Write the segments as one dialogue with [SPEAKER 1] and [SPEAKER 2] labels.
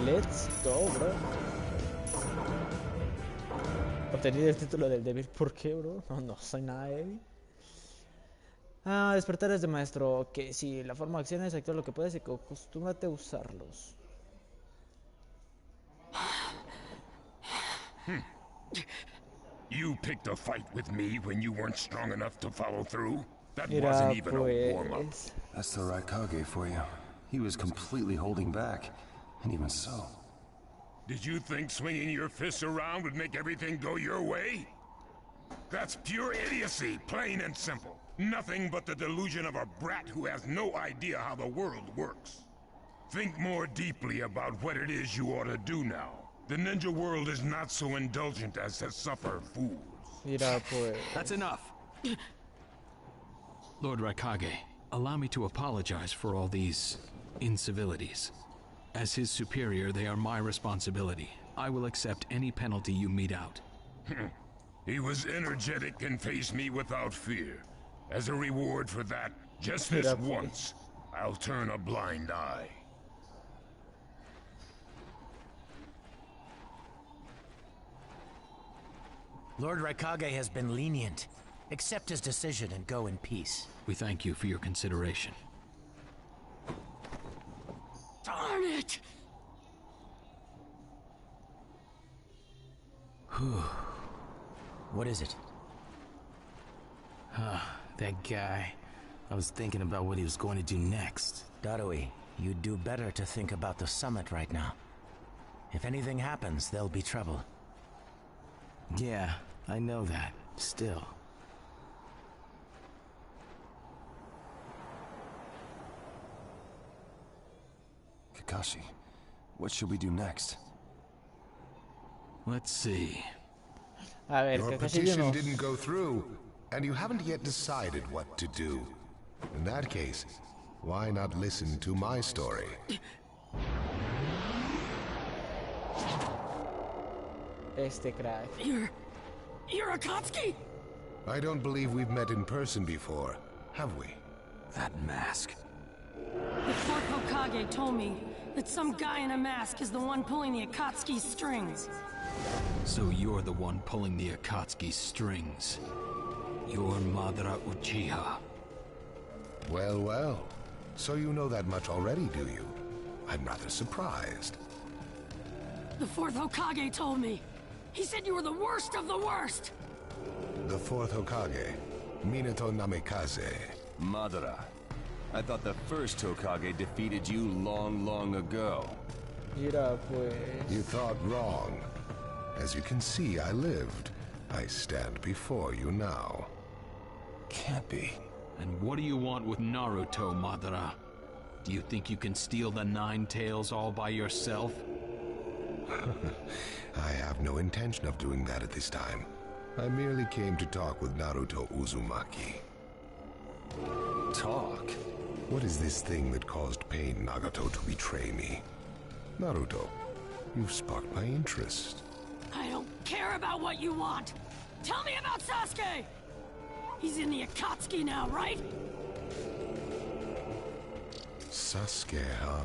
[SPEAKER 1] Let's go, bro. Obtenido el título del débil. ¿Por qué, bro? No soy nada débil. Ah, despertares de maestro. Ok, sí, la forma de acción es actuar lo que puedes y acostúmbrate a usarlos.
[SPEAKER 2] You picked a fight with me when you weren't strong enough to follow through? That
[SPEAKER 1] Mira,
[SPEAKER 2] wasn't even
[SPEAKER 1] pues...
[SPEAKER 2] a warm-up.
[SPEAKER 3] That's the Raikage for you. He was completely holding back, and even so.
[SPEAKER 2] Did you think swinging your fists around would make everything go your way? That's pure idiocy, plain and simple. Nothing but the delusion of a brat who has no idea how the world works. Think more deeply about what it is you ought to do now. The ninja world is not so indulgent as to suffer fools.
[SPEAKER 1] Mira, pues...
[SPEAKER 4] That's enough. Lord Raikage, allow me to apologize for all these incivilities. As his superior, they are my responsibility. I will accept any penalty you mete out.
[SPEAKER 2] He was energetic and faced me without fear. As a reward for that, just this once, I'll turn a blind eye.
[SPEAKER 5] Lord Raikage has been lenient. Accept his decision and go in peace.
[SPEAKER 4] We thank you for your consideration.
[SPEAKER 5] Darn it! What is it?
[SPEAKER 6] That guy. I was thinking about what he was going to do next.
[SPEAKER 5] Darui, you'd do better to think about the summit right now. If anything happens, there'll be trouble.
[SPEAKER 6] Yeah, I know that. Still.
[SPEAKER 3] Kakashi, what should we do next?
[SPEAKER 4] Let's see.
[SPEAKER 1] A ver,
[SPEAKER 7] Your
[SPEAKER 1] Kakashi
[SPEAKER 7] petition didn't go through, and you haven't yet decided what to do. In that case, why not listen to my story?
[SPEAKER 1] Este crack.
[SPEAKER 5] You're Akatsuki?
[SPEAKER 7] I don't believe we've met in person before, have we?
[SPEAKER 3] That mask.
[SPEAKER 8] The fourth Hokage told me that some guy in a mask is the one pulling the Akatsuki's strings.
[SPEAKER 4] So you're the one pulling the Akatsuki's strings. You're Madara Uchiha.
[SPEAKER 7] Well, well. So you know that much already, do you? I'm rather surprised.
[SPEAKER 8] The fourth Hokage told me. He said you were the worst of the worst.
[SPEAKER 7] The fourth Hokage, Minato Namikaze.
[SPEAKER 3] Madara. I thought the first Hokage defeated you long, long ago.
[SPEAKER 1] Mira, pues...
[SPEAKER 7] You thought wrong. As you can see, I lived. I stand before you now.
[SPEAKER 3] Can't be.
[SPEAKER 4] And what do you want with Naruto, Madara? Do you think you can steal the Nine Tails all by yourself?
[SPEAKER 7] I have no intention of doing that at this time. I merely came to talk with Naruto Uzumaki.
[SPEAKER 3] Talk?
[SPEAKER 7] What is this thing that caused Pain Nagato to betray me? Naruto, you've sparked my interest.
[SPEAKER 8] I don't care about what you want. Tell me about Sasuke! He's in the Akatsuki now, right?
[SPEAKER 7] Sasuke, huh?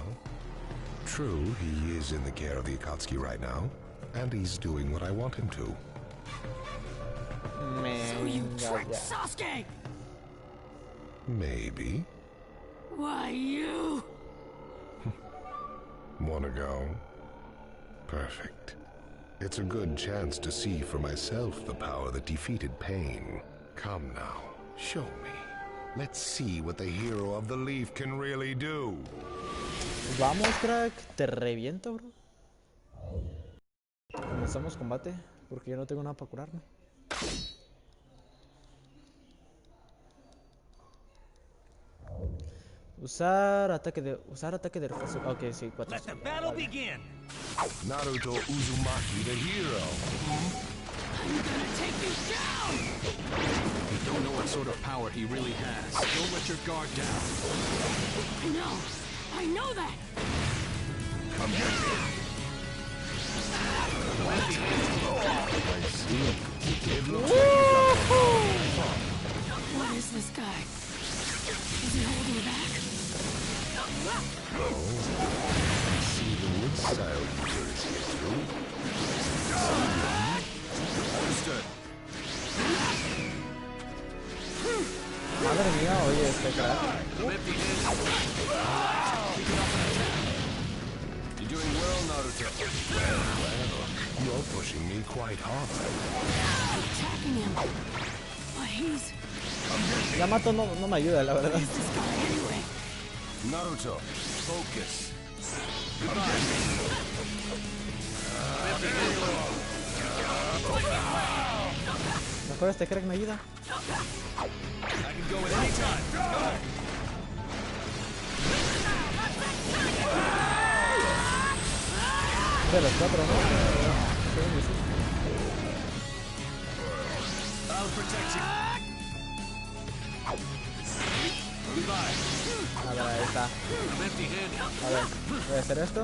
[SPEAKER 7] True, he is in the care of the Akatsuki right now, and he's doing what I want him to.
[SPEAKER 8] So you tricked Sasuke!
[SPEAKER 7] Maybe.
[SPEAKER 8] Why, you...
[SPEAKER 7] Wanna go? Perfect. It's a good chance to see for myself the power that defeated Pain. Come now, show me. Let's see what the hero of the leaf can really do.
[SPEAKER 1] Vamos, crack. Te reviento, bro. Comenzamos combate, porque yo no tengo nada para curarme. Usar ataque de refuerzo. Ok, sí, 4.
[SPEAKER 5] Let the battle begin.
[SPEAKER 7] Naruto Uzumaki, the hero.
[SPEAKER 8] I'm gonna take you down!
[SPEAKER 4] You don't know what sort of power he really has. Don't let your guard down.
[SPEAKER 8] I know that!
[SPEAKER 7] Come get me. I see. It looks like
[SPEAKER 8] What is this guy? Is he holding back?
[SPEAKER 7] I see the wood style
[SPEAKER 1] este crack.
[SPEAKER 3] You're doing well, Naruto.
[SPEAKER 7] Well, you're pushing me quite hard.
[SPEAKER 8] Attacking him. But he's...
[SPEAKER 1] Yamato no me ayuda, la verdad.
[SPEAKER 8] Who's this guy anyway?
[SPEAKER 3] Naruto, focus.
[SPEAKER 1] Mejor este crack me ayuda.
[SPEAKER 3] I can go at any time.
[SPEAKER 1] De los cuatro, ¿no?
[SPEAKER 3] I'll protect you.
[SPEAKER 1] A ver, ahí está.
[SPEAKER 3] I'm empty-handed.
[SPEAKER 1] A ver, voy a hacer esto.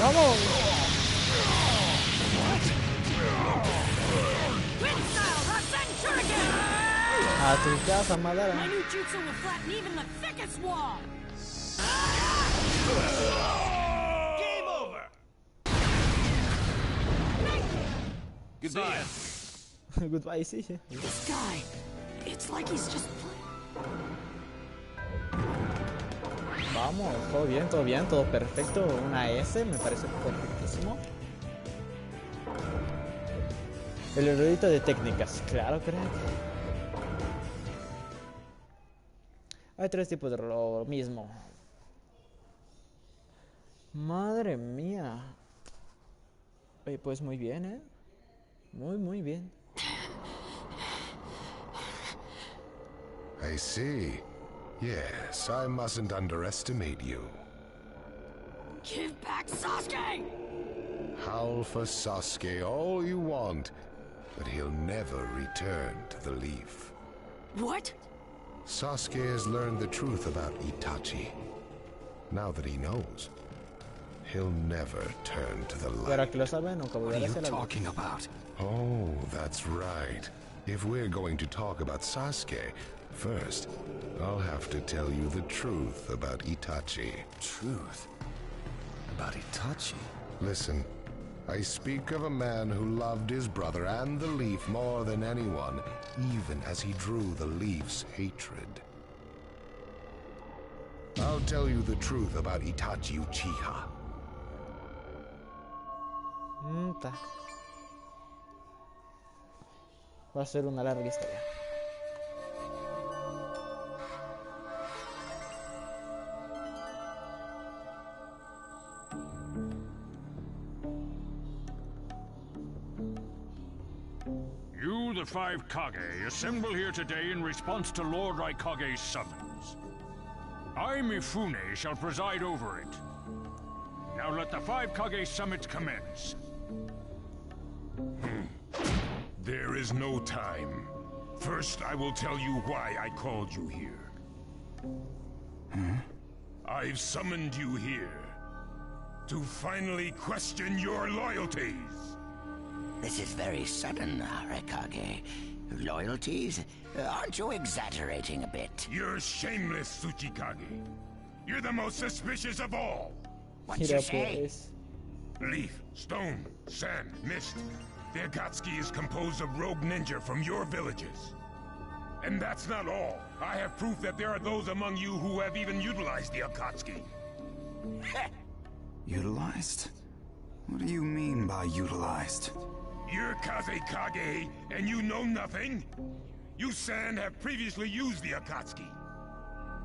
[SPEAKER 1] ¡Vamos! A tu casa, Madara.
[SPEAKER 8] My new jutsu will flatten even the thickest wall.
[SPEAKER 3] Game over. Goodbye.
[SPEAKER 1] Goodbye, sí.
[SPEAKER 8] This guy, it's like he's just
[SPEAKER 1] Vamos, todo bien, todo perfecto. Una S, me parece perfectísimo. El erudito de técnicas, claro, crack. Hay tres tipos de lo mismo. Madre mía. Oye, pues muy bien, ¿eh? Muy bien.
[SPEAKER 7] I see. Yes, I mustn't underestimate you.
[SPEAKER 8] give back Sasuke!
[SPEAKER 7] Howl for Sasuke all you want, but he'll never return to the leaf.
[SPEAKER 8] What?
[SPEAKER 7] Sasuke has learned the truth about Itachi. Now that he knows, he'll never turn to the
[SPEAKER 1] Ahora
[SPEAKER 7] light.
[SPEAKER 1] que lo saben, nunca
[SPEAKER 6] What are
[SPEAKER 1] volverá a
[SPEAKER 6] you
[SPEAKER 1] ser algo.
[SPEAKER 6] talking about?
[SPEAKER 7] Oh, that's right. If we're going to talk about Sasuke, first, I'll have to tell you the truth about Itachi.
[SPEAKER 3] Truth about Itachi.
[SPEAKER 7] Listen, I speak of a man who loved his brother and the leaf more than anyone, even as he drew the leaf's hatred. I'll tell you the truth about Itachi Uchiha.
[SPEAKER 1] Ta. Va a ser una larga historia.
[SPEAKER 9] You, the five Kage, assemble here today in response to Lord Raikage's summons. I, Mifune, shall preside over it. Now let the five Kage summit commence.
[SPEAKER 2] There is no time. First, I will tell you why I called you here. I've summoned you here to finally question your loyalties.
[SPEAKER 10] This is very sudden, Raikage. Loyalties? Aren't you exaggerating a bit?
[SPEAKER 2] You're shameless, Tsuchikage. You're the most suspicious of all.
[SPEAKER 10] What you
[SPEAKER 1] Mira
[SPEAKER 10] say?
[SPEAKER 1] pues.
[SPEAKER 2] Leaf, stone, sand, mist. The Akatsuki is composed of rogue ninja from your villages. And that's not all. I have proof that there are those among you who have even utilized the Akatsuki.
[SPEAKER 6] Utilized? What do you mean by utilized?
[SPEAKER 2] You're Kazekage, and you know nothing? You San have previously used the Akatsuki.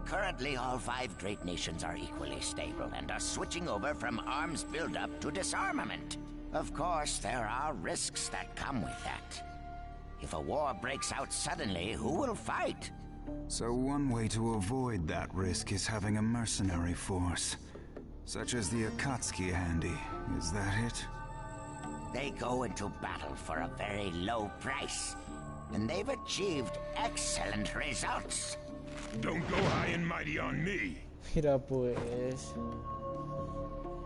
[SPEAKER 10] Currently, all five great nations are equally stable and are switching over from arms buildup to disarmament. Of course, there are risks that come with that. If a war breaks out suddenly, who will fight?
[SPEAKER 6] So one way to avoid that risk is having a mercenary force. Such as the Akatsuki handy, is that it?
[SPEAKER 10] They go into battle for a very low price, and they've achieved excellent results.
[SPEAKER 2] Don't go high and mighty on me.
[SPEAKER 1] Mira pues.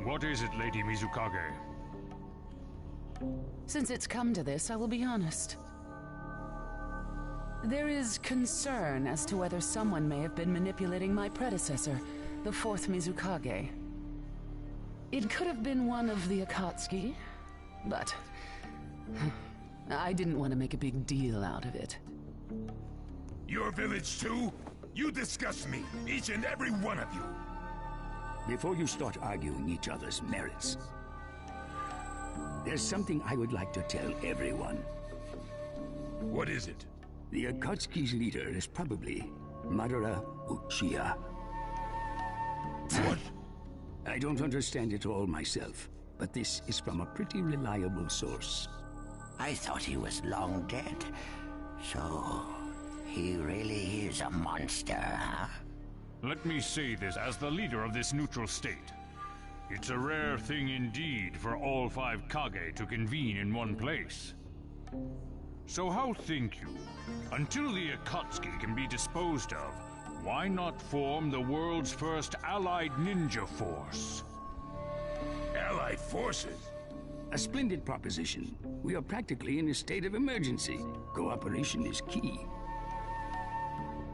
[SPEAKER 9] What is it, Lady Mizukage?
[SPEAKER 11] Since it's come to this, I will be honest. There is concern as to whether someone may have been manipulating my predecessor, the fourth Mizukage. It could have been one of the Akatsuki, but I didn't want to make a big deal out of it.
[SPEAKER 2] Your village too? You disgust me, each and every one of you.
[SPEAKER 12] Before you start arguing each other's merits, there's something I would like to tell everyone.
[SPEAKER 2] What is it?
[SPEAKER 12] The Akatsuki's leader is probably Madara Uchiha.
[SPEAKER 2] What?
[SPEAKER 12] I don't understand it all myself, but this is from a pretty reliable source.
[SPEAKER 10] I thought he was long dead. So, he really is a monster, huh?
[SPEAKER 9] Let me say this as the leader of this neutral state. It's a rare thing indeed for all 5 Kage to convene in one place. So how think you? Until the Akatsuki can be disposed of, why not form the world's first allied ninja force?
[SPEAKER 2] Allied forces?
[SPEAKER 12] A splendid proposition. We are practically in a state of emergency. Cooperation is key.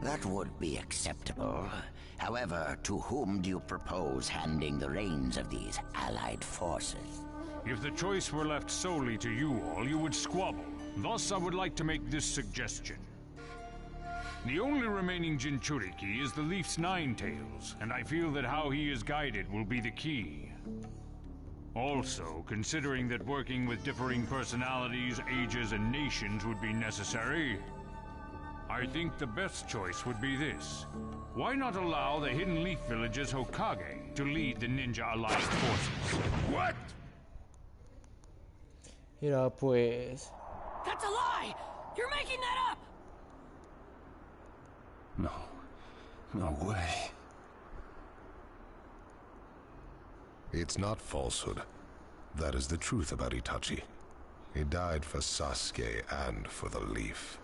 [SPEAKER 10] That would be acceptable. However, to whom do you propose handing the reins of these allied forces?
[SPEAKER 9] If the choice were left solely to you all, you would squabble. Thus, I would like to make this suggestion. The only remaining Jinchuriki is the Leaf's 9 tails, and I feel that how he is guided will be the key. Also, considering that working with differing personalities, ages, and nations would be necessary, I think the best choice would be this. Why not allow the Hidden Leaf Village's Hokage to lead the Ninja Alliance forces?
[SPEAKER 2] What?
[SPEAKER 1] Mira, pues...
[SPEAKER 8] That's a lie! You're making that up!
[SPEAKER 3] No way.
[SPEAKER 7] It's not falsehood. That is the truth about Itachi. He died for Sasuke and for the Leaf.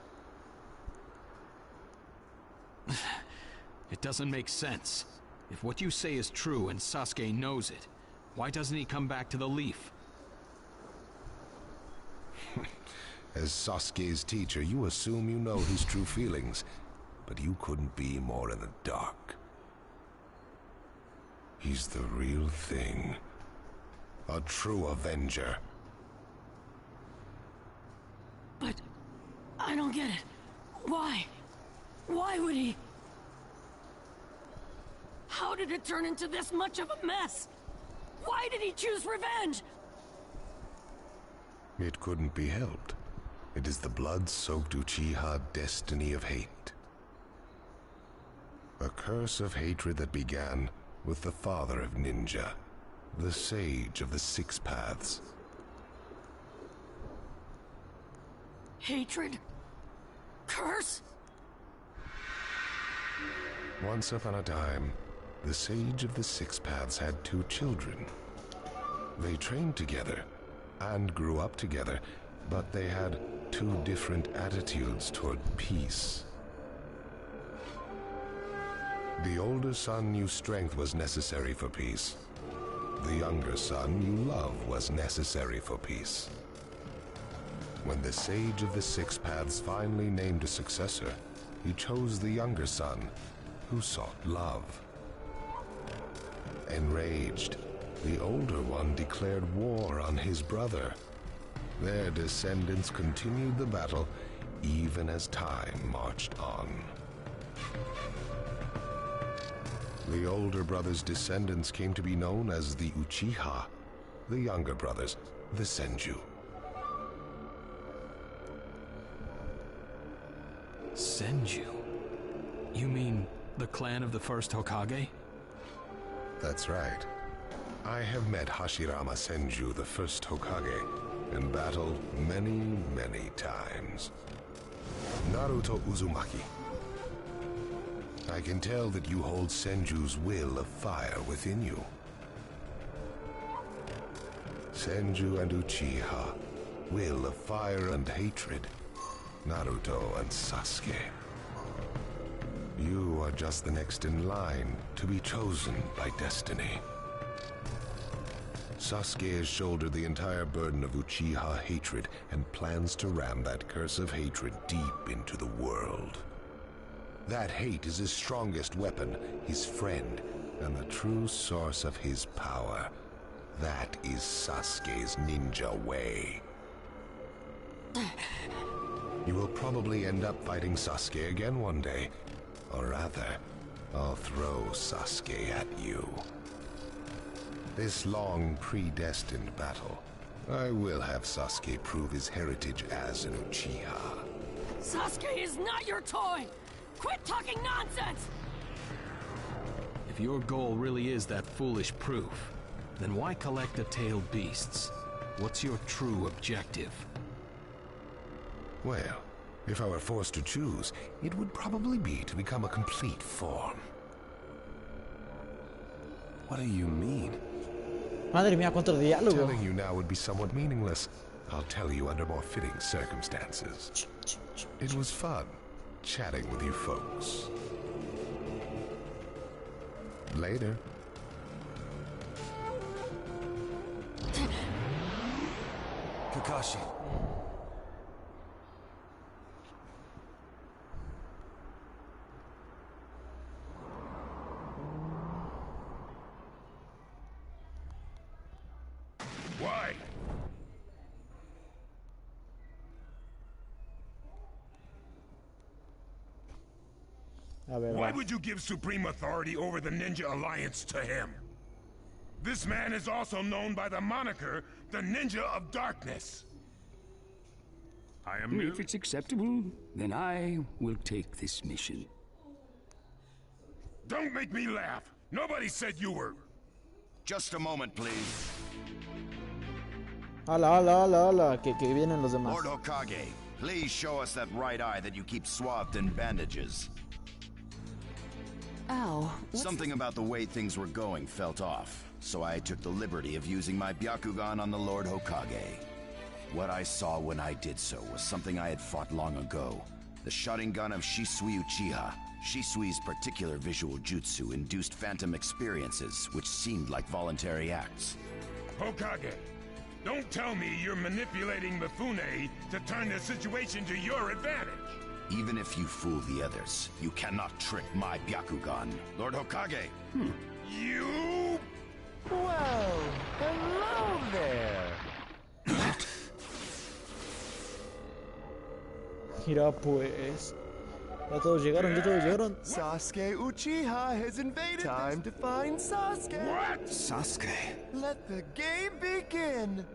[SPEAKER 4] It doesn't make sense. If what you say is true and Sasuke knows it, why doesn't he come back to the Leaf?
[SPEAKER 7] As Sasuke's teacher, you assume you know his true feelings, but you couldn't be more in the dark. He's the real thing. A true Avenger.
[SPEAKER 8] But... I don't get it. Why? Why would he? How did it turn into this much of a mess? Why did he choose revenge?
[SPEAKER 7] It couldn't be helped. It is the blood-soaked Uchiha destiny of hate. A curse of hatred that began with the father of ninja, the sage of the 6 paths.
[SPEAKER 8] Hatred? Curse?
[SPEAKER 7] Once upon a time, the sage of the 6 paths had 2 children. They trained together and grew up together, but they had 2 different attitudes toward peace. The older son knew strength was necessary for peace. The younger son knew love was necessary for peace. When the sage of the 6 paths finally named a successor, he chose the younger son, who sought love. Enraged, the older one declared war on his brother. Their descendants continued the battle even as time marched on. The older brother's descendants came to be known as the Uchiha, the younger brothers, the Senju.
[SPEAKER 4] Senju? You mean the clan of the first Hokage?
[SPEAKER 7] That's right. I have met Hashirama Senju, the first Hokage, in battle many, many times. Naruto Uzumaki. I can tell that you hold Senju's will of fire within you. Senju and Uchiha, will of fire and hatred. Naruto and Sasuke. You are just the next in line to be chosen by destiny. Sasuke has shouldered the entire burden of Uchiha hatred and plans to ram that curse of hatred deep into the world. That hate is his strongest weapon, his friend, and the true source of his power. That is Sasuke's ninja way. You will probably end up fighting Sasuke again one day. Or rather, I'll throw Sasuke at you. This long, predestined battle, I will have Sasuke prove his heritage as an Uchiha.
[SPEAKER 8] Sasuke is not your toy! Quit talking nonsense!
[SPEAKER 4] If your goal really is that foolish proof, then why collect the tailed beasts? What's your true objective?
[SPEAKER 7] Well, if I were forced to choose, it would probably be to become a complete form.
[SPEAKER 3] What do you mean?
[SPEAKER 1] Madre mía, cuánto diálogo.
[SPEAKER 7] Telling you now would be somewhat meaningless. I'll tell you under more fitting circumstances. It was fun chatting with you folks. Later.
[SPEAKER 3] Kakashi.
[SPEAKER 2] Why?
[SPEAKER 1] A ver,
[SPEAKER 2] Why
[SPEAKER 1] va.
[SPEAKER 2] would you give supreme authority over the Ninja Alliance to him? This man is also known by the moniker, the Ninja of Darkness.
[SPEAKER 9] I am
[SPEAKER 12] If it's acceptable, then I will take this mission.
[SPEAKER 2] Don't make me laugh. Nobody said you were.
[SPEAKER 3] Just a moment, please.
[SPEAKER 1] Hola, hola, hola, hola. Que vienen los demás.
[SPEAKER 3] Lord Hokage, please show us that right eye that you keep swathed in bandages.
[SPEAKER 11] Ow.
[SPEAKER 3] Something about the way things were going felt off, so I took the liberty of using my Byakugan on the Lord Hokage. What I saw when I did so was something I had fought long ago. The Sharingan of Shisui Uchiha. Shisui's particular visual jutsu induced phantom experiences, which seemed like voluntary acts.
[SPEAKER 2] Hokage, don't tell me you're manipulating Mifune to turn the situation to your advantage.
[SPEAKER 3] Even if you fool the others, you cannot trick my Byakugan. Lord Hokage!
[SPEAKER 2] You...
[SPEAKER 13] Well, hello there.
[SPEAKER 1] Mira pues. Ya todos llegaron, ya todos llegaron.
[SPEAKER 13] Sasuke Uchiha has invaded. Time to find Sasuke.
[SPEAKER 2] What?
[SPEAKER 6] Sasuke?
[SPEAKER 13] Let the game begin.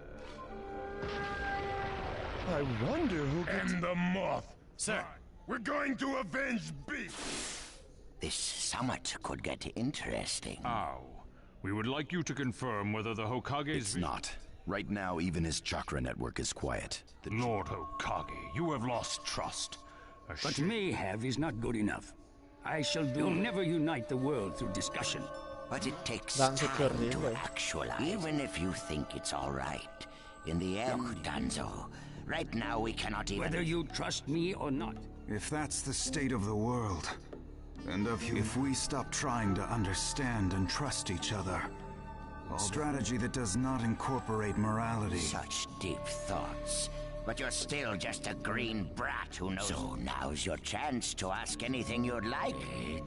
[SPEAKER 13] I wonder who gets...
[SPEAKER 2] And the moth.
[SPEAKER 3] Sir.
[SPEAKER 2] We're going to avenge beef.
[SPEAKER 10] This summit could get interesting.
[SPEAKER 9] Ow. We would like you to confirm whether the Hokage's...
[SPEAKER 3] It's not. Right now, even his chakra network is quiet.
[SPEAKER 9] Lord Hokage, you have lost trust.
[SPEAKER 12] But may have is not good enough. You'll never unite the world through discussion.
[SPEAKER 10] But it takes
[SPEAKER 1] Danzo,
[SPEAKER 10] time
[SPEAKER 1] qué
[SPEAKER 10] to
[SPEAKER 1] horrible.
[SPEAKER 10] actualize. Even if you think it's all right. In the end, Danzo, right now we cannot even...
[SPEAKER 12] Whether you trust me or not.
[SPEAKER 6] If that's the state of the world, and if we stop trying to understand and trust each other, a strategy that does not incorporate morality...
[SPEAKER 10] Such deep thoughts. But you're still just a green brat who knows... So now's your chance to ask anything you'd like,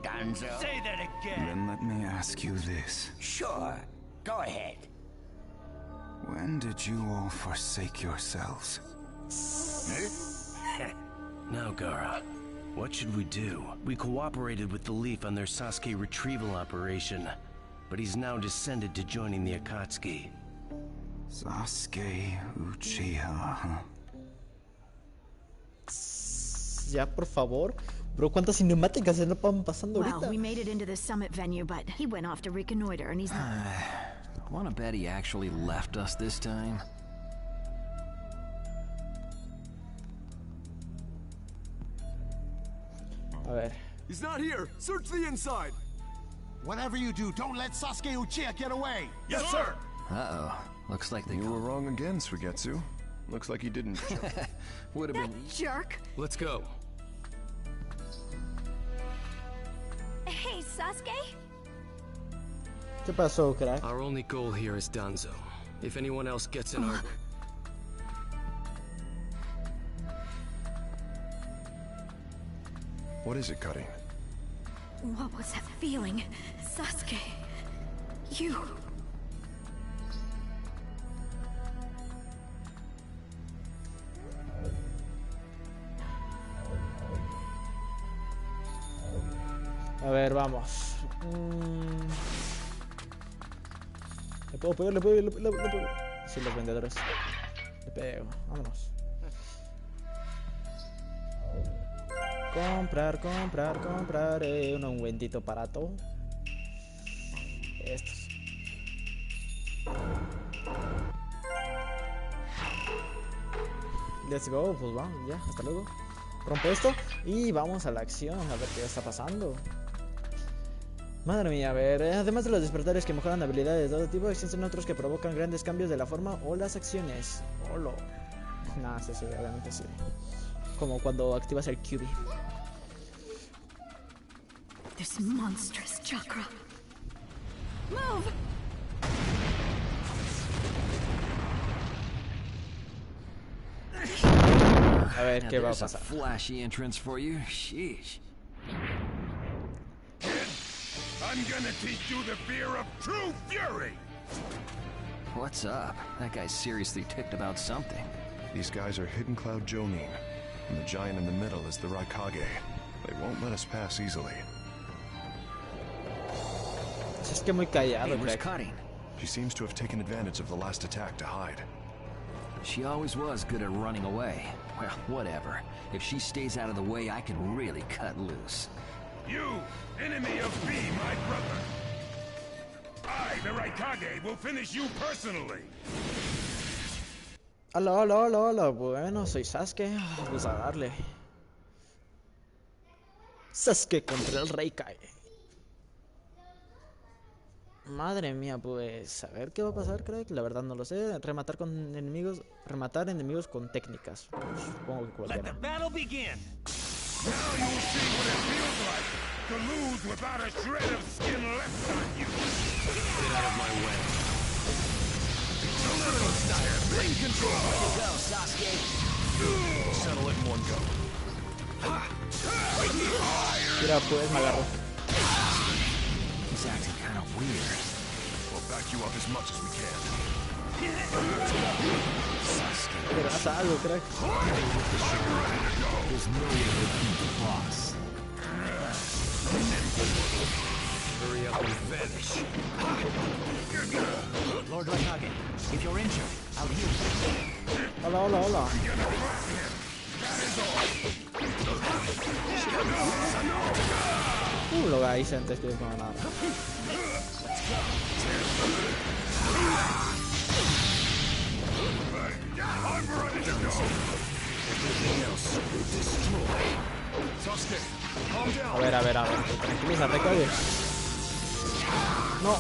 [SPEAKER 10] Danzo.
[SPEAKER 13] Say that again.
[SPEAKER 6] Then let me ask you this.
[SPEAKER 10] Sure. Go ahead.
[SPEAKER 6] When did you all forsake yourselves?
[SPEAKER 14] Now, Gaara, what should we do? We cooperated with the Leaf on their Sasuke retrieval operation, but he's now descended to joining the Akatsuki.
[SPEAKER 6] Sasuke Uchiha, huh?
[SPEAKER 1] Ya, por favor. Bro, ¿cuántas cinemáticas se nos van pasando
[SPEAKER 15] Well,
[SPEAKER 1] ahorita?
[SPEAKER 15] we made it into the summit venue, but he went off to reconnoiter and he's not...
[SPEAKER 16] Wanna bet he actually left us this time?
[SPEAKER 1] A ver.
[SPEAKER 13] He's not here. Search the inside.
[SPEAKER 17] Whatever you do, don't let Sasuke Uchiha get away.
[SPEAKER 2] Yes, sir.
[SPEAKER 16] Uh-oh. Looks like they...
[SPEAKER 13] You were wrong again, Suigetsu. Looks like he didn't...
[SPEAKER 16] Would have been...
[SPEAKER 15] Jerk!
[SPEAKER 16] Let's go.
[SPEAKER 15] Hey, Sasuke?
[SPEAKER 1] ¿Qué pasó, crack?
[SPEAKER 16] Our only goal here is Danzo. If anyone else gets in our...
[SPEAKER 13] What is it, Cutting?
[SPEAKER 15] What was that feeling? Sasuke... You...
[SPEAKER 1] ver, vamos. Le puedo pegar, le pego. Sí, los vendedores. Le pego, vámonos. Comprar un ungüentito barato. Estos. Let's go, pues vamos, ya, hasta luego. Rompo esto y vamos a la acción, a ver qué está pasando. Madre mía, a ver, además de los despertares que mejoran habilidades de todo tipo, existen otros que provocan grandes cambios de la forma o las acciones. Olo. Nah, sí, obviamente sí. Como cuando activas el QB.
[SPEAKER 15] This monstrous chakra. Move!
[SPEAKER 1] A ver qué va a pasar.
[SPEAKER 16] Flashy entrance for you. Sheesh.
[SPEAKER 2] I'm gonna teach you the fear of true fury!
[SPEAKER 16] What's up? That guy's seriously ticked about something.
[SPEAKER 18] These guys are Hidden Cloud Jonin, and the giant in the middle is the Raikage. They won't let us pass easily.
[SPEAKER 1] Es que muy callado,
[SPEAKER 18] cutting. She seems to have taken advantage of the last attack to hide.
[SPEAKER 16] She always was good at running away. Well, whatever. If she stays out of the way, I can really cut loose.
[SPEAKER 2] You, enemy of me, my brother. I, the Raikage, will finish you personally.
[SPEAKER 1] Hola. Bueno, soy Sasuke. Vamos a darle. Sasuke contra el Raikage. Madre mía, pues a ver qué va a pasar, crack. La verdad no lo sé. Rematar enemigos con técnicas. Pues, supongo que cualquiera.
[SPEAKER 2] Let the battle begin. Now you will see what it feels like to lose without a shred of skin left on you.
[SPEAKER 14] Get out of my way.
[SPEAKER 2] Bring control.
[SPEAKER 14] Let it go, Sasuke. Settle it in one go.
[SPEAKER 1] Mira, pues me agarro.
[SPEAKER 16] He's acting kind of weird.
[SPEAKER 18] We'll back you up as much as we can.
[SPEAKER 1] Pero haz algo, crack.
[SPEAKER 16] There's no way to beat the boss.
[SPEAKER 14] Hurry up and vanish.
[SPEAKER 12] Lord Raikage, if you're injured, I'll heal you.
[SPEAKER 1] Hola. Lo hice antes que no nada. A ver. Tranquilízate, calle. No.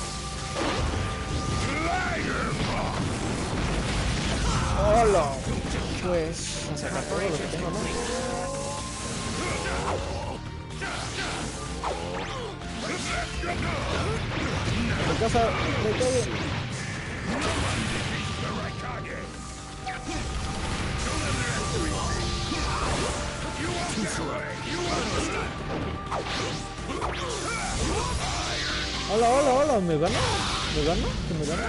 [SPEAKER 1] Hola. Pues a sacar todo lo que tengo, ¿no? Mi casa de calle. Hola, ¿me gana? ¿Que me gana?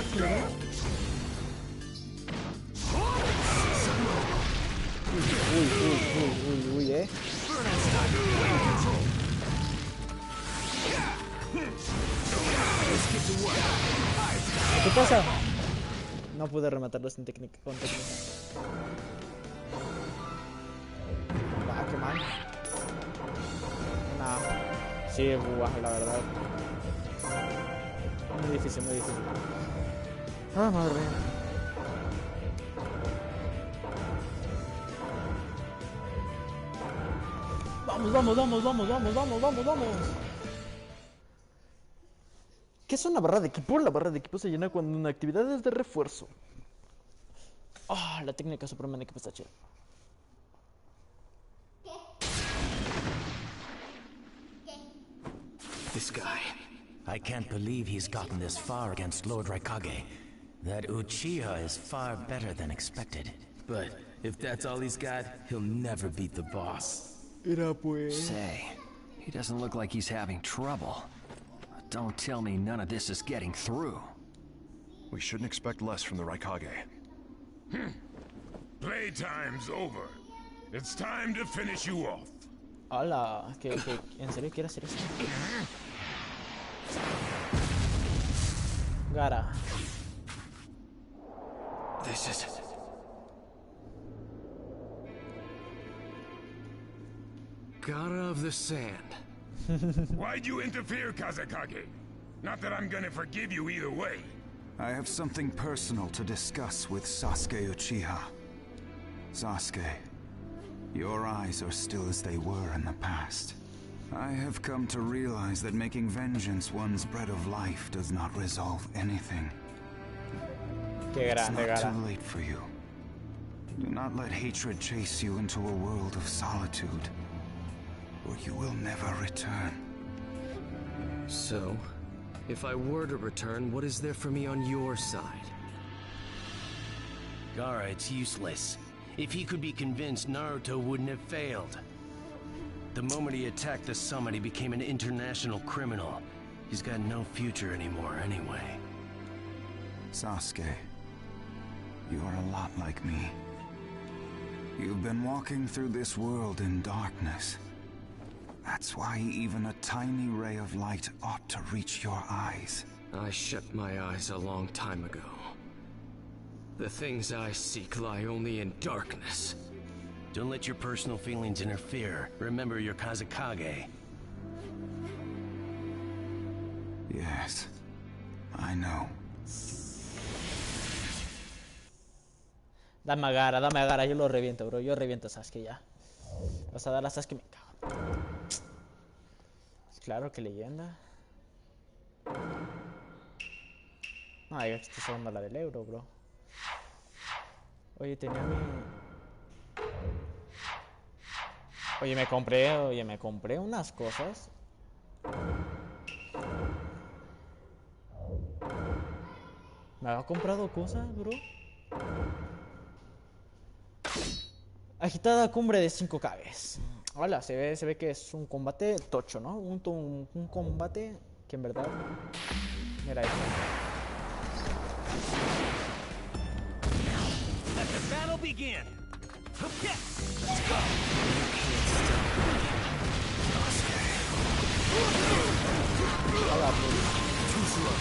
[SPEAKER 1] Uy, ¿Qué pasa? No pude rematarlo con técnica. Qué mal. Sí, la verdad. Muy difícil. Madre mía. Vamos. ¿Qué es una barra de equipo? La barra de equipo se llena cuando una actividad es de refuerzo. La técnica suprema en equipo está chida.
[SPEAKER 5] This guy. I can't believe he's gotten this far against Lord Raikage. That Uchiha is far better than expected.
[SPEAKER 14] But if that's all he's got, he'll never beat the boss.
[SPEAKER 16] Say, he doesn't look like he's having trouble. Don't tell me none of this is getting through.
[SPEAKER 18] We shouldn't expect less from the Raikage.
[SPEAKER 2] Playtime's over. It's time to finish you off.
[SPEAKER 1] Hola, ¿qué, en serio quiere hacer esto? Gara.
[SPEAKER 14] This is...
[SPEAKER 9] Gara of the Sand.
[SPEAKER 2] Why'd you interfere, Kazekage? Not that I'm gonna forgive you either way.
[SPEAKER 6] I have something personal to discuss with Sasuke Uchiha. Sasuke, your eyes are still as they were in the past. I have come to realize that making vengeance one's bread of life does not resolve anything. It's not too late for you. Do not let hatred chase you into a world of solitude, or you will never return.
[SPEAKER 14] So, if I were to return, what is there for me on your side? Gaara, it's useless. If he could be convinced, Naruto wouldn't have failed. The moment he attacked the summit, he became an international criminal. He's got no future anymore anyway.
[SPEAKER 6] Sasuke, you are a lot like me. You've been walking through this world in darkness. That's why even a tiny ray of light ought to reach your eyes.
[SPEAKER 14] I shut my eyes a long time ago. The things I seek lie only in darkness. Don't let your personal feelings interfere. Remember your Kazekage.
[SPEAKER 6] Yes, I know.
[SPEAKER 1] Dame a Gara, yo lo reviento, bro. Yo reviento a Sasuke ya. Vas a dar a Sasuke, me cago. Claro que leyenda. No, yo estoy usando la del euro, bro. Oye, tenía mi... Oye, me compré unas cosas. ¿Me había comprado cosas, bro? Agitada cumbre de 5 kbs. Hola, se ve que es un combate tocho, ¿no? Un combate que en verdad... Mira esto.
[SPEAKER 19] Let the battle begin. Let's go.
[SPEAKER 1] Hola,
[SPEAKER 19] Too slow.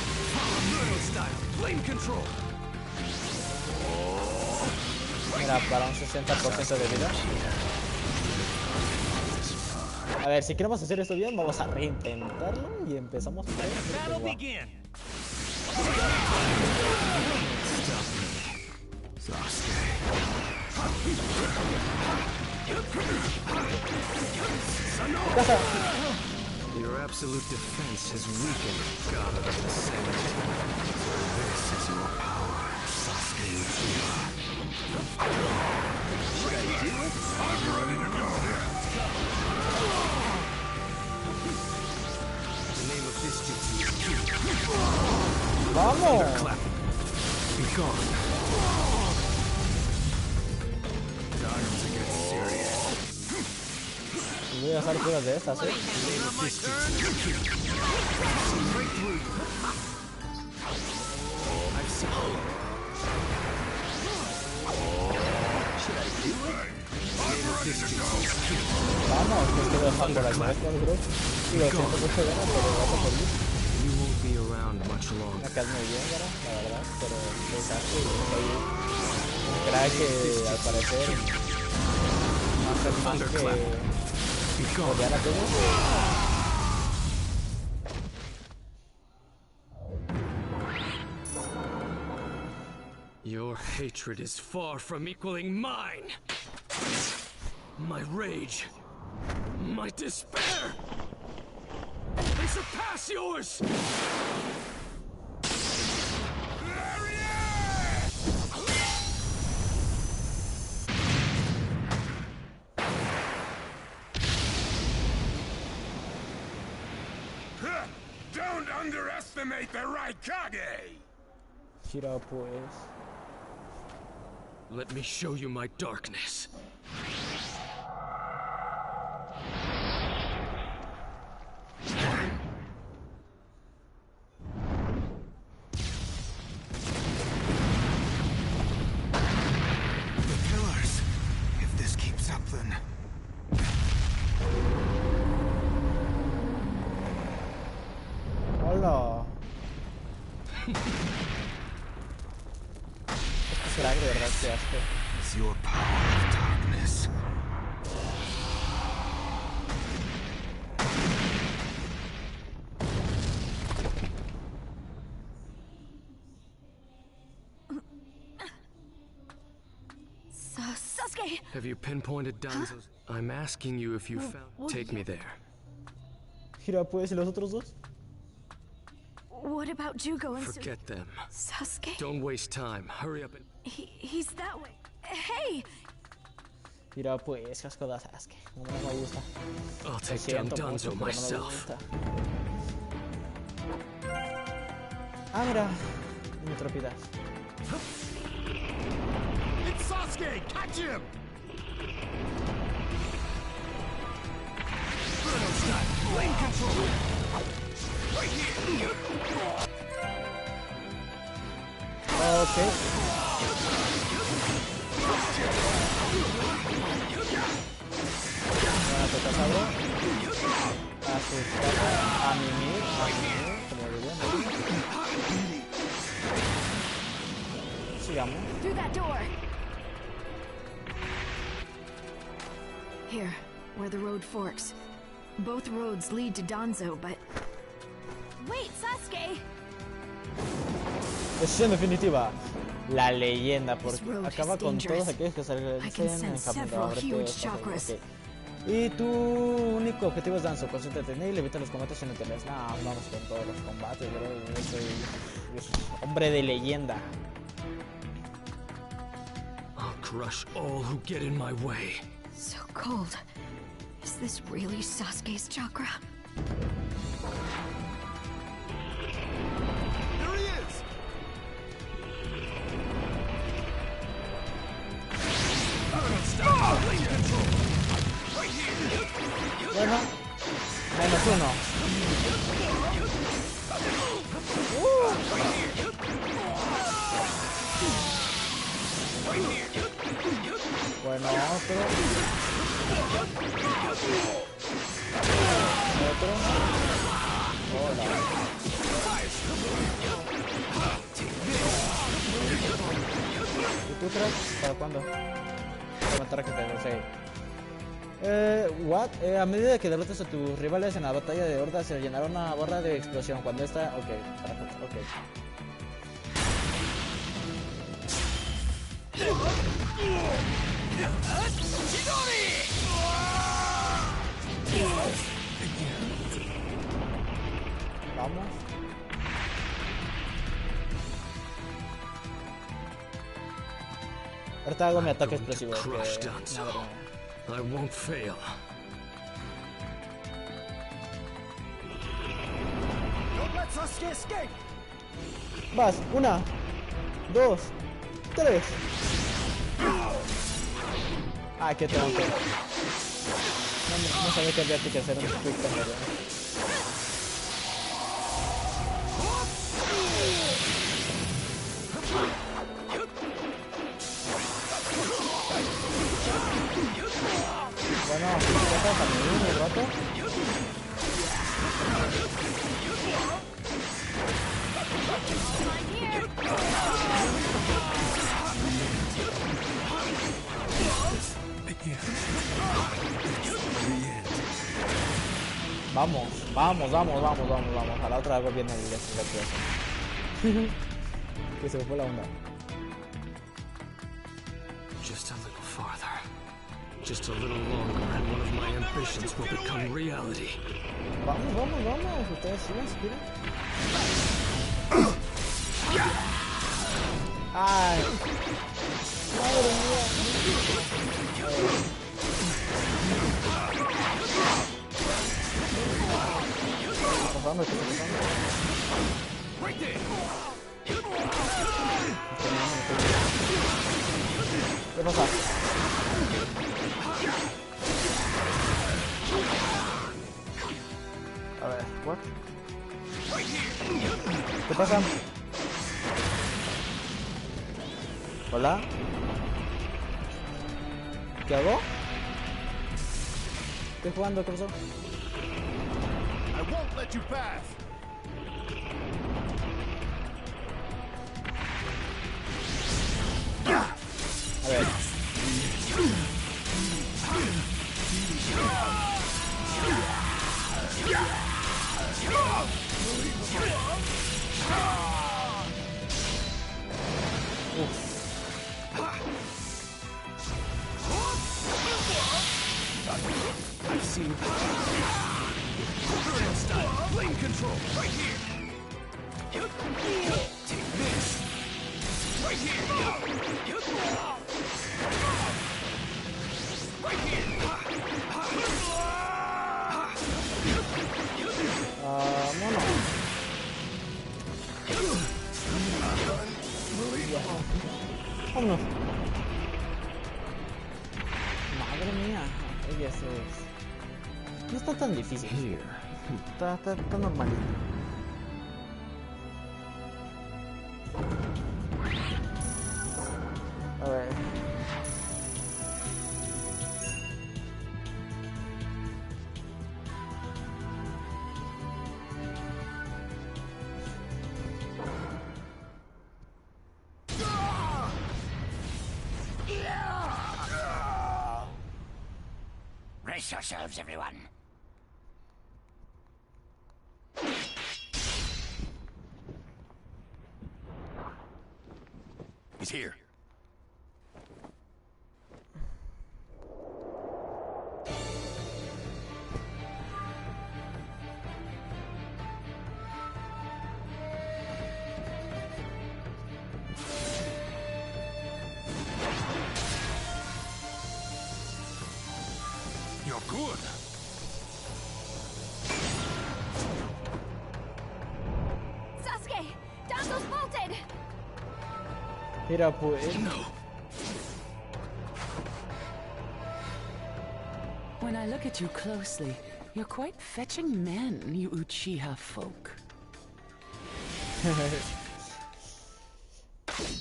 [SPEAKER 19] Naruto style. Flame control.
[SPEAKER 1] Mira, para un 60% de vida. A ver, si queremos hacer esto bien, vamos a reintentarlo y empezamos por ahí. Casa.
[SPEAKER 14] Your absolute defense has weakened, God of the Sand.
[SPEAKER 6] This is your power, Sasuke Uchiha.
[SPEAKER 2] Should I do it? I'm ready to go.
[SPEAKER 14] The name of this jutsu is Ki.
[SPEAKER 1] Vamos.
[SPEAKER 14] Thunderclap. Be gone.
[SPEAKER 6] Time to get serious.
[SPEAKER 1] Voy a hacer puras de estas,
[SPEAKER 19] Not my turn. Break through you.
[SPEAKER 14] I've seen.
[SPEAKER 19] Should I do it?
[SPEAKER 1] Vamos, que estoy dejando las mezclas, bro. Y lo siento mucho, Gara, pero vas a por mí.
[SPEAKER 14] You won't be around much longer.
[SPEAKER 1] Me caes muy bien, Gara, la verdad, pero soy Sasuke y soy un crack que al parecer no hace más que odiar a todos.
[SPEAKER 14] Your hatred is far from equaling mine. My rage, my despair, they surpass yours!
[SPEAKER 2] Don't underestimate the Raikage!
[SPEAKER 1] Gira pues.
[SPEAKER 14] Let me show you my darkness.
[SPEAKER 6] The pillars. If this keeps up, then...
[SPEAKER 1] Esto será de verdad que asco.
[SPEAKER 6] It's your power of darkness.
[SPEAKER 8] Sasuke!
[SPEAKER 14] Have you pinpointed Danzo's? I'm asking you if you found. Take me there.
[SPEAKER 1] Gira pues, ¿y los otros dos?
[SPEAKER 8] What about Jugo and
[SPEAKER 14] Forget them.
[SPEAKER 8] Sasuke?
[SPEAKER 14] Don't waste time. Hurry up and.
[SPEAKER 8] He's that way. Hey!
[SPEAKER 1] Gira pues, casco de Sasuke. No me gusta.
[SPEAKER 14] I'll take down Danzo myself.
[SPEAKER 1] Ah, mira. Mi tropiedad.
[SPEAKER 17] It's Sasuke! Catch him! Lane control! Right here!
[SPEAKER 1] Okay. Bueno, toca sabro. Asustar a mimir, como diría. Sigamos.
[SPEAKER 8] Through that door! Here, where the road forks. Both roads lead to Danzo, but... Wait, Sasuke!
[SPEAKER 1] Decisión definitiva. La leyenda, porque acaba con todos aquellos que salen en camino. Y tu único objetivo es Danzo, concéntrate en él y evita los combates inútiles. No, vamos con todos los combates, bro. Yo soy hombre de leyenda.
[SPEAKER 14] I'll crush all who get in my way.
[SPEAKER 8] So cold. Is this really Sasuke's chakra?
[SPEAKER 17] There he is!
[SPEAKER 1] Bueno, menos uno. Bueno, otro. Hola. ¿Y tú crees? ¿Para cuándo? Para matar a que te desee. What? A medida que derrotas a tus rivales en la batalla de horda se llenará una barra de explosión. Cuando esta... Ok, ok. Vamos. Ahorita hago mi ataque explosivo.
[SPEAKER 14] I won't fail.
[SPEAKER 17] Don't let Sasuke escape!
[SPEAKER 1] Vas, 1, 2, 3. Ah, qué tonto. No sabía que había que hacer un quick time. Bueno, ¿qué pasa? ¿Me rato? Vamos. A la otra hago bien el desafío. Que se me fue la onda.
[SPEAKER 14] Just a little farther. Just a little longer and one of my ambitions will become reality.
[SPEAKER 1] Vamos. Ustedes sigan, si quieren. Ay. Madre mía. ¿Qué está pasando? ¿Qué pasa? A ver, what? ¿Qué pasa? ¿Hola? ¿Qué hago? Estoy jugando, ¿qué pasó?
[SPEAKER 17] I won't let you pass.
[SPEAKER 19] I've seen Burnout style, flame control, right here. Take this, right here. Right here.
[SPEAKER 1] Vámonos. Madre mía, oye, eso es... No está tan difícil. Está normalito. A ver.
[SPEAKER 10] Brace yourselves, everyone.
[SPEAKER 3] He's here.
[SPEAKER 9] You're good.
[SPEAKER 15] Sasuke! Danzo's bolted!
[SPEAKER 1] Mira, pues...
[SPEAKER 11] When I look at you closely, you're quite fetching men, you Uchiha folk.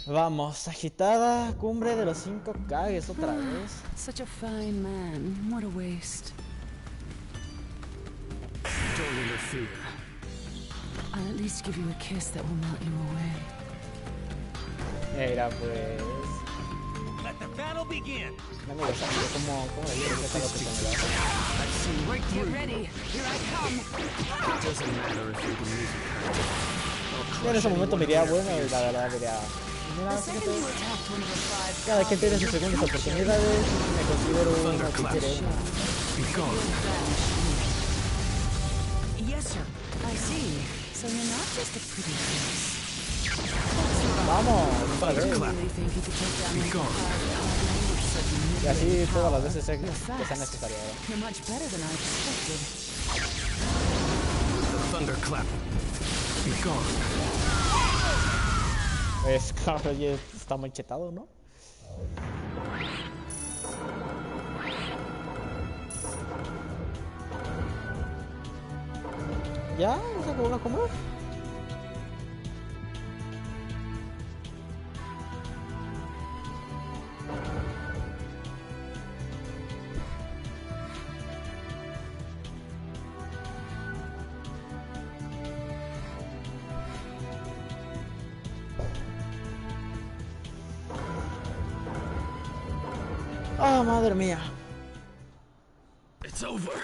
[SPEAKER 1] Vamos, agitada cumbre de los 5 Kages otra vez.
[SPEAKER 11] Such a fine man. What a waste.
[SPEAKER 19] Don't interfere.
[SPEAKER 11] I'll at least give you a kiss that will melt you away.
[SPEAKER 1] Mira, pues...
[SPEAKER 19] Let the battle begin.
[SPEAKER 1] No me gusta mucho cómo le digo que esta oportunidad.
[SPEAKER 19] I've seen right through.
[SPEAKER 11] Get ready. Here I come.
[SPEAKER 19] It doesn't matter if you're the music.
[SPEAKER 1] Yo en ese momento me iría bueno y la verdad diría... Mira, fíjate, cada quien tiene sus segundas oportunidades, me considero una pinche.
[SPEAKER 11] Yes, sir. I see. So you're not just a pretty face.
[SPEAKER 1] Vamos, otra vez. Y así todas las veces que sea necesario.
[SPEAKER 11] You're much better than I expected.
[SPEAKER 19] Thunderclap. Be gone.
[SPEAKER 1] Es claro, oye, está muy chetado, ¿no? ¿Ya? ¿No se acabó la comida? ¡Ah, madre mía!
[SPEAKER 19] It's over.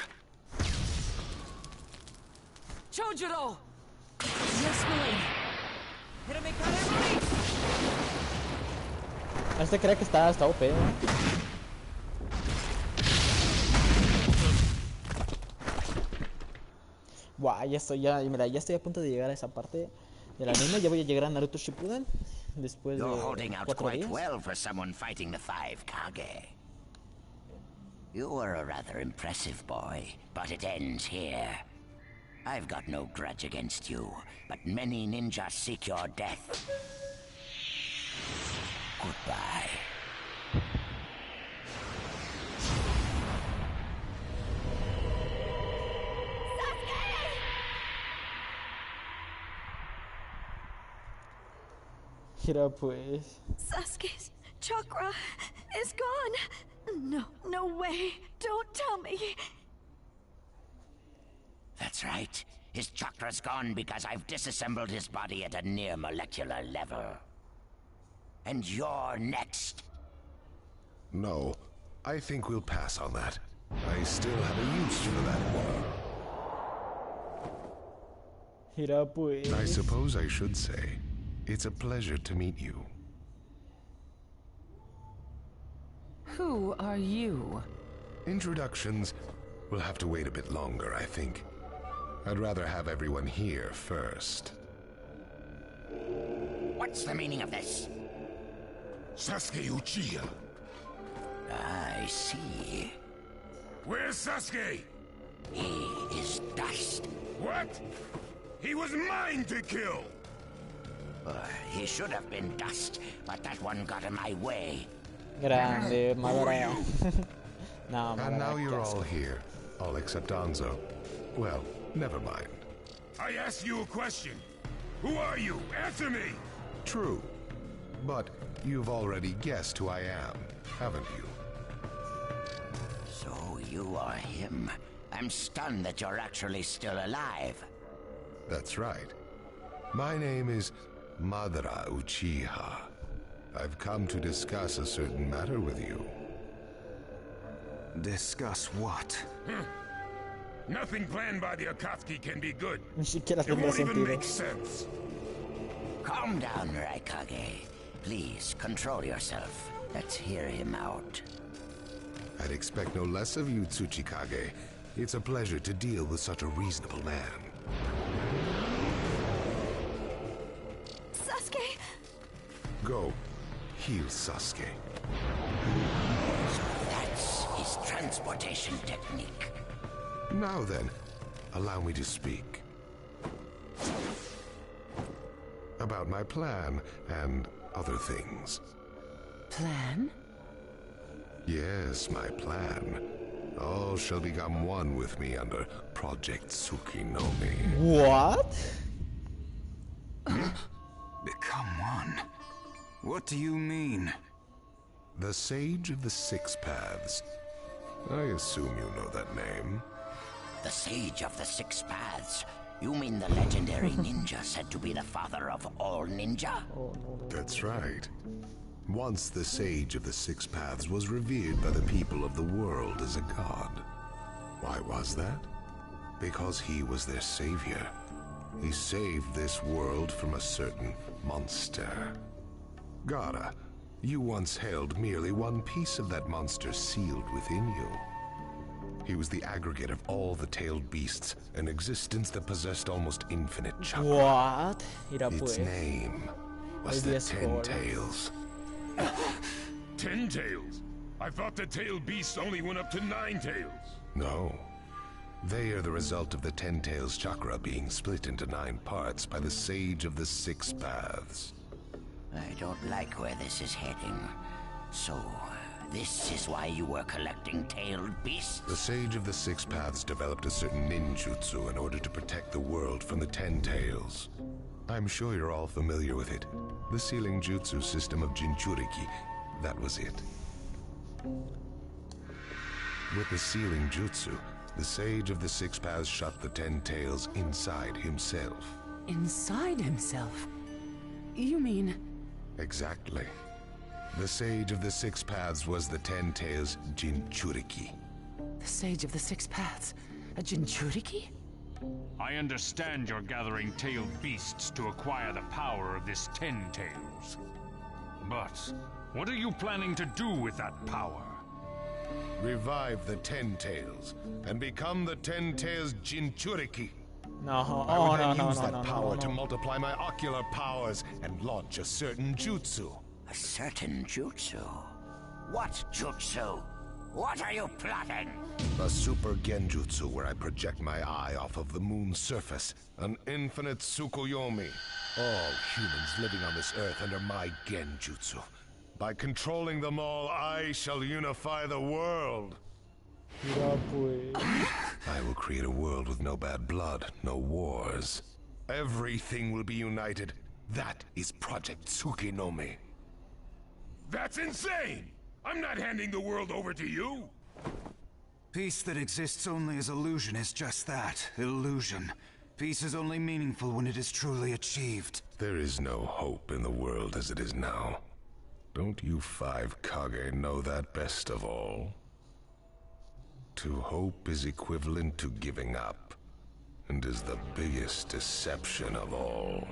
[SPEAKER 11] Chojuro!
[SPEAKER 8] Yes, Willie.
[SPEAKER 1] Este cree que está OP, ¿eh? Buah, ya estoy, mira, ya estoy a punto de llegar a esa parte del anime. Ya voy a llegar a Naruto Shippuden después de 4 días.
[SPEAKER 10] Well for someone fighting the 5 Kage. You were a rather impressive boy, but it ends here. I've got no grudge against you, but many ninjas seek your death. Goodbye.
[SPEAKER 1] Mira, pues...
[SPEAKER 15] Sasuke's chakra is gone. No way. Don't tell me.
[SPEAKER 10] That's right. His chakra's gone because I've disassembled his body at a near molecular level. And you're next.
[SPEAKER 7] No, I think we'll pass on that. I still have a use for that woman.
[SPEAKER 1] Mira pues.
[SPEAKER 7] I suppose I should say, it's a pleasure to meet you.
[SPEAKER 11] Who are you?
[SPEAKER 7] Introductions will have to wait a bit longer, I think. I'd rather have everyone here first.
[SPEAKER 10] What's the meaning of this?
[SPEAKER 2] Sasuke Uchiha.
[SPEAKER 10] I see.
[SPEAKER 2] Where's Sasuke?
[SPEAKER 10] He is dust.
[SPEAKER 2] What? He was mine to kill!
[SPEAKER 10] He should have been dust, but that one got in my way.
[SPEAKER 1] Grande, madre. No,
[SPEAKER 7] and now you're all here, all except Anzo. Well, never mind.
[SPEAKER 2] I asked you a question. Who are you? Answer me!
[SPEAKER 7] True. But you've already guessed who I am, haven't you?
[SPEAKER 10] So you are him. I'm stunned that you're actually still alive.
[SPEAKER 7] That's right. My name is Madara Uchiha. I've come to discuss a certain matter with you.
[SPEAKER 6] Discuss what?
[SPEAKER 2] Nothing planned by the Akatsuki can be good.
[SPEAKER 1] It
[SPEAKER 2] won't even make sense.
[SPEAKER 10] Calm down, Raikage. Please, control yourself. Let's hear him out.
[SPEAKER 7] I'd expect no less of you, Tsuchikage. It's a pleasure to deal with such a reasonable man.
[SPEAKER 15] Sasuke!
[SPEAKER 7] Go. Heal Sasuke.
[SPEAKER 10] So that's his transportation technique.
[SPEAKER 7] Now then, allow me to speak. About my plan and other things.
[SPEAKER 11] Plan?
[SPEAKER 7] Yes, my plan. All shall become one with me under Project Tsukinome.
[SPEAKER 1] What?
[SPEAKER 6] Become one? What do you mean?
[SPEAKER 7] The Sage of the Six Paths. I assume you know that name.
[SPEAKER 10] The Sage of the Six Paths? You mean the legendary ninja said to be the father of all ninja?
[SPEAKER 7] That's right. Once the Sage of the Six Paths was revered by the people of the world as a god. Why was that? Because he was their savior. He saved this world from a certain monster. Gaara, you once held merely one piece of that monster sealed within you. He was the aggregate of all the tailed beasts, an existence that possessed almost infinite chakra.
[SPEAKER 1] What?
[SPEAKER 7] Its name was the Ten Tails.
[SPEAKER 2] 10 tails? I thought the tailed beasts only went up to 9 tails.
[SPEAKER 7] No. They are the result of the Ten Tails chakra being split into 9 parts by the Sage of the Six Paths.
[SPEAKER 10] I don't like where this is heading. So, this is why you were collecting tailed beasts?
[SPEAKER 7] The Sage of the Six Paths developed a certain ninjutsu in order to protect the world from the Ten Tails. I'm sure you're all familiar with it. The sealing jutsu system of Jinchuriki. That was it. With the sealing jutsu, the Sage of the Six Paths shut the Ten Tails inside himself.
[SPEAKER 11] Inside himself? You mean...
[SPEAKER 7] Exactly. The Sage of the Six Paths was the Ten Tails Jinchuriki.
[SPEAKER 11] The Sage of the Six Paths? A Jinchuriki?
[SPEAKER 9] I understand you're gathering tailed beasts to acquire the power of this Ten Tails. But what are you planning to do with that power?
[SPEAKER 7] Revive the Ten Tails and become the Ten Tails Jinchuriki.
[SPEAKER 1] No,
[SPEAKER 7] I would then use that power to multiply my ocular powers and launch a certain jutsu.
[SPEAKER 10] A certain jutsu? What jutsu? What are you plotting?
[SPEAKER 7] A super genjutsu where I project my eye off of the moon's surface. An infinite Tsukuyomi. All humans living on this earth under my genjutsu. By controlling them all, I shall unify the world. I will create a world with no bad blood, no wars. Everything will be united. That is Project Tsukinome.
[SPEAKER 2] That's insane! I'm not handing the world over to you!
[SPEAKER 6] Peace that exists only as illusion is just that, illusion. Peace is only meaningful when it is truly achieved.
[SPEAKER 7] There is no hope in the world as it is now. Don't you 5 Kage know that best of all? To hope is equivalent to giving up, and is the biggest deception of all.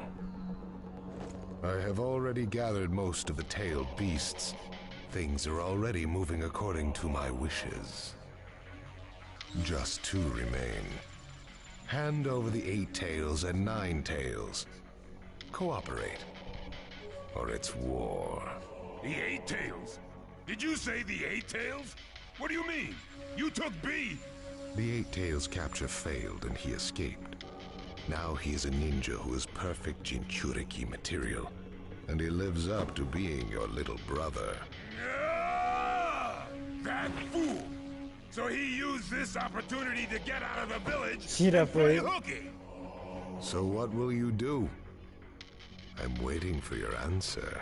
[SPEAKER 7] I have already gathered most of the tailed beasts. Things are already moving according to my wishes. Just 2 remain. Hand over the 8 tails and 9 tails. Cooperate, or it's war.
[SPEAKER 2] The 8 tails? Did you say the 8 tails? What do you mean? You took B!
[SPEAKER 7] The 8 tails capture failed and he escaped. Now he is a ninja who is perfect Jinchuriki material, and he lives up to being your little brother.
[SPEAKER 2] That fool! So he used this opportunity to get out of the village
[SPEAKER 1] Mira,
[SPEAKER 2] and play
[SPEAKER 1] pues.
[SPEAKER 2] hooky!
[SPEAKER 7] So what will you do? I'm waiting for your answer.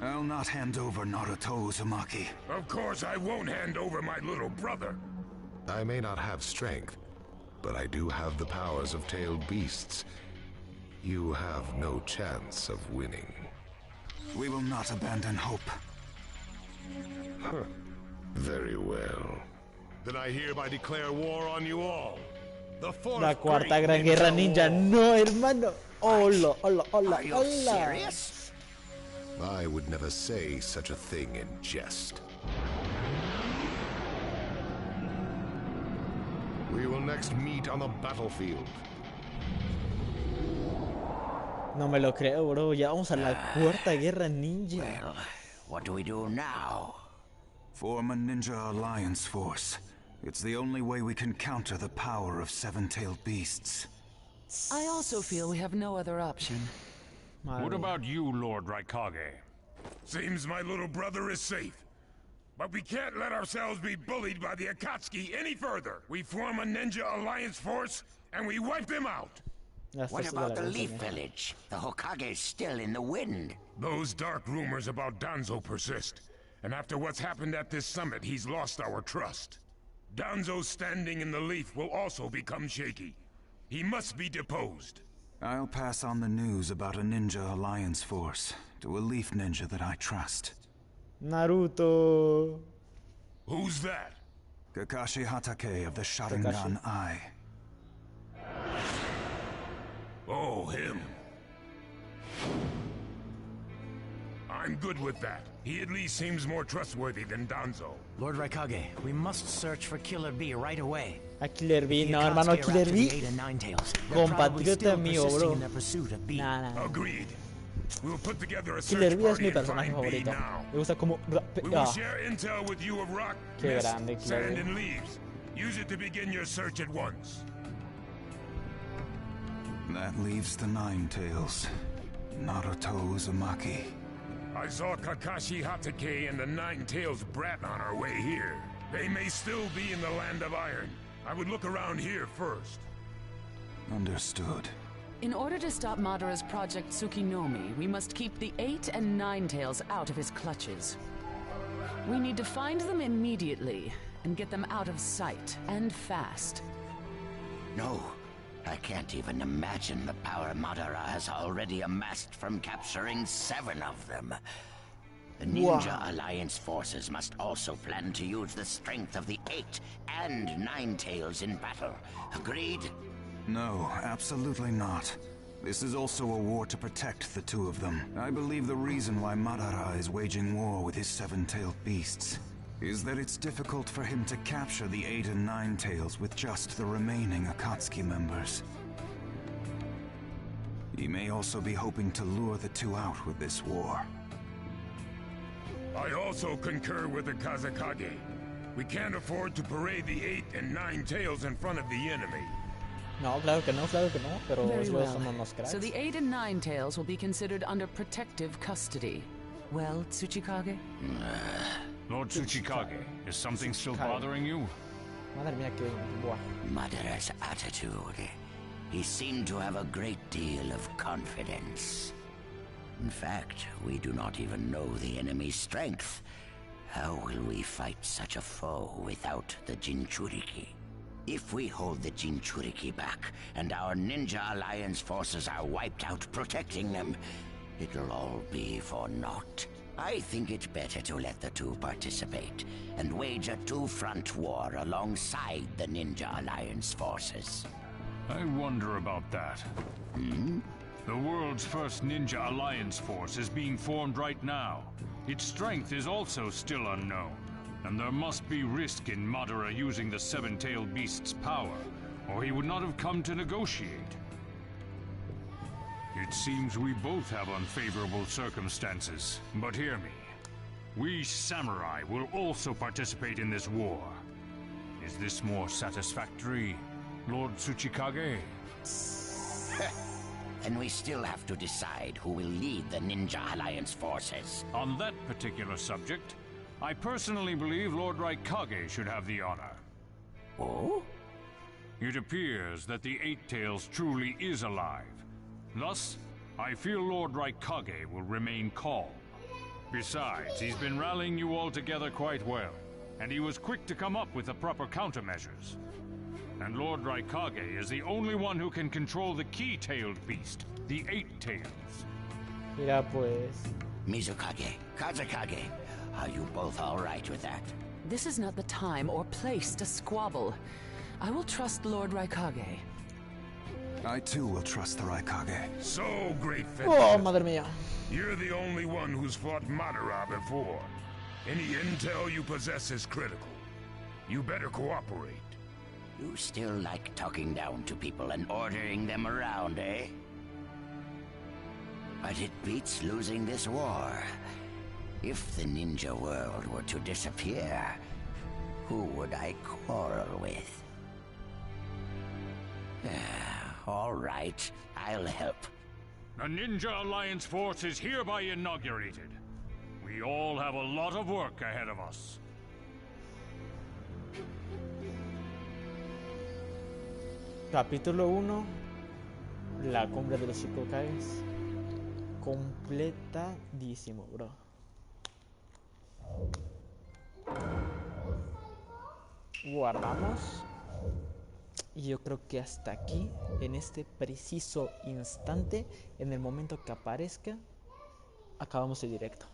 [SPEAKER 6] I'll not hand over Naruto Uzumaki.
[SPEAKER 2] Of course I won't hand over my little brother.
[SPEAKER 7] I may not have strength, but I do have the powers of tailed beasts. You have no chance of winning.
[SPEAKER 6] We will not abandon hope.
[SPEAKER 7] Very well.
[SPEAKER 17] Then I hereby declare war on you all. The fourth
[SPEAKER 1] La cuarta
[SPEAKER 17] great
[SPEAKER 1] gran guerra ninja.
[SPEAKER 17] war.
[SPEAKER 1] No, hermano. Hola, hola, hola,
[SPEAKER 10] Are you
[SPEAKER 1] hola.
[SPEAKER 10] serious?
[SPEAKER 7] I would never say such a thing in jest.
[SPEAKER 17] We will next meet on the battlefield.
[SPEAKER 1] No me lo creo, bro. Ya vamos a la cuarta guerra ninja.
[SPEAKER 10] Well, what do we do now?
[SPEAKER 6] Form a ninja alliance force. It's the only way we can counter the power of 7-tailed beasts.
[SPEAKER 11] I also feel we have no other option.
[SPEAKER 9] What about you, Lord Raikage?
[SPEAKER 2] Seems my little brother is safe. But we can't let ourselves be bullied by the Akatsuki any further. We form a ninja alliance force, and we wipe them out.
[SPEAKER 10] What about the Leaf Village? The Hokage's still in the wind.
[SPEAKER 2] Those dark rumors about Danzo persist. And after what's happened at this summit, he's lost our trust. Danzo's standing in the Leaf will also become shaky. He must be deposed.
[SPEAKER 6] I'll pass on the news about a ninja alliance force to a leaf ninja that I trust.
[SPEAKER 1] Naruto.
[SPEAKER 2] Who's that?
[SPEAKER 6] Kakashi Hatake of the Sharingan Eye.
[SPEAKER 2] Oh, him. I'm good with that. He at least seems more trustworthy than Danzo.
[SPEAKER 5] Lord Raikage, we must search for Killer Bee right away.
[SPEAKER 1] A Killer Bee, no hermano, Killer Bee. Compatriota mío, bro. Nah.
[SPEAKER 2] Agreed. We'll put together a
[SPEAKER 1] Killer
[SPEAKER 2] search
[SPEAKER 1] Bee es
[SPEAKER 2] party
[SPEAKER 1] mi
[SPEAKER 2] and
[SPEAKER 1] personaje
[SPEAKER 2] find Bee
[SPEAKER 1] favorito.
[SPEAKER 2] now.
[SPEAKER 1] Me gusta como
[SPEAKER 2] We will share intel with you of rock,
[SPEAKER 1] Qué
[SPEAKER 2] mist,
[SPEAKER 1] grande, Killer
[SPEAKER 2] sand,
[SPEAKER 1] Bee.
[SPEAKER 2] and leaves. Use it to begin your search at once.
[SPEAKER 6] That leaves the Nine Tails. Naruto Uzumaki.
[SPEAKER 2] I saw Kakashi Hatake and the Nine Tails brat on our way here. They may still be in the Land of Iron. I would look around here first.
[SPEAKER 6] Understood.
[SPEAKER 11] In order to stop Madara's Project Tsukinomi, we must keep the 8 and 9 Tails out of his clutches. We need to find them immediately and get them out of sight, and fast.
[SPEAKER 10] No, I can't even imagine the power Madara has already amassed from capturing 7 of them. The Ninja Alliance forces must also plan to use the strength of the 8 and 9 Tails in battle. Agreed?
[SPEAKER 6] No, absolutely not. This is also a war to protect the 2 of them. I believe the reason why Madara is waging war with his 7-tailed beasts is that it's difficult for him to capture the 8 and 9 Tails with just the remaining Akatsuki members. He may also be hoping to lure the 2 out with this war.
[SPEAKER 2] I also concur with the Kazakage. We can't afford to parade the 8 and 9 Tails in front of the enemy.
[SPEAKER 1] No, claro que no, pero
[SPEAKER 11] Very
[SPEAKER 1] ellos
[SPEAKER 11] well.
[SPEAKER 1] son unos cracks.
[SPEAKER 11] So the 8 and 9 Tails will be considered under protective custody. Well, Tsuchikage?
[SPEAKER 9] Lord Tsuchikage, is something still bothering you?
[SPEAKER 1] Madre mía, que buah.
[SPEAKER 10] Madara's attitude. He seemed to have a great deal of confidence. In fact, we do not even know the enemy's strength. How will we fight such a foe without the Jinchuriki? If we hold the Jinchuriki back, and our Ninja Alliance forces are wiped out protecting them, It'll all be for naught. I think it better to let the two participate and wage a two-front war alongside the Ninja Alliance forces.
[SPEAKER 9] I wonder about that.
[SPEAKER 10] Hmm?
[SPEAKER 9] The world's first Ninja Alliance force is being formed right now. Its strength is also still unknown, and there must be risk in Madara using the seven-tailed beast's power, or he would not have come to negotiate. It seems we both have unfavorable circumstances, but hear me. We samurai will also participate in this war. Is this more satisfactory, Lord Tsuchikage?
[SPEAKER 10] And we still have to decide who will lead the Ninja Alliance forces.
[SPEAKER 9] On that particular subject, I personally believe Lord Raikage should have the honor.
[SPEAKER 10] Oh?
[SPEAKER 9] It appears that the Eight Tails truly is alive. Thus, I feel Lord Raikage will remain calm. Besides, he's been rallying you all together quite well, and he was quick to come up with the proper countermeasures. And Lord Raikage is the only one who can control the key-tailed beast, the Eight Tails.
[SPEAKER 1] Mira pues.
[SPEAKER 10] Mizukage, Kazakage, are you both all right with that?
[SPEAKER 11] This is not the time or place to squabble. I will trust Lord Raikage.
[SPEAKER 6] I too will trust the Raikage.
[SPEAKER 2] So great,
[SPEAKER 1] Oh, madre mía.
[SPEAKER 2] You're the only one who's fought Madara before. Any intel you possess is critical. You better cooperate.
[SPEAKER 10] You still like talking down to people and ordering them around, eh? But it beats losing this war. If the ninja world were to disappear, who would I quarrel with? All right, I'll help.
[SPEAKER 9] The Ninja Alliance force is hereby inaugurated. We all have a lot of work ahead of us.
[SPEAKER 1] Capítulo 1. La cumbre de los Shikokages. Completadísimo, bro. Guardamos. Y yo creo que hasta aquí, en este preciso instante, en el momento que aparezca, acabamos el directo.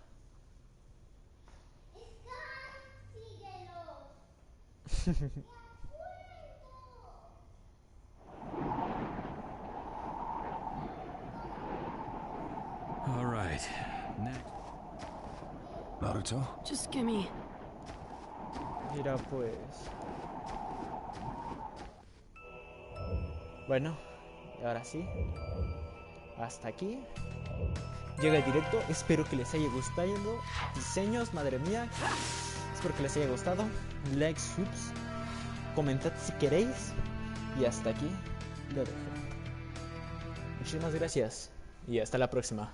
[SPEAKER 4] All right. Next.
[SPEAKER 18] Naruto?
[SPEAKER 8] Just gimme.
[SPEAKER 1] Mira pues. Bueno, y ahora sí. Hasta aquí. Llega el directo. Espero que les haya gustado. Diseños, madre mía. Espero que les haya gustado. Like, subs. Comentad si queréis. Y hasta aquí lo dejo. Muchísimas gracias. Y hasta la próxima.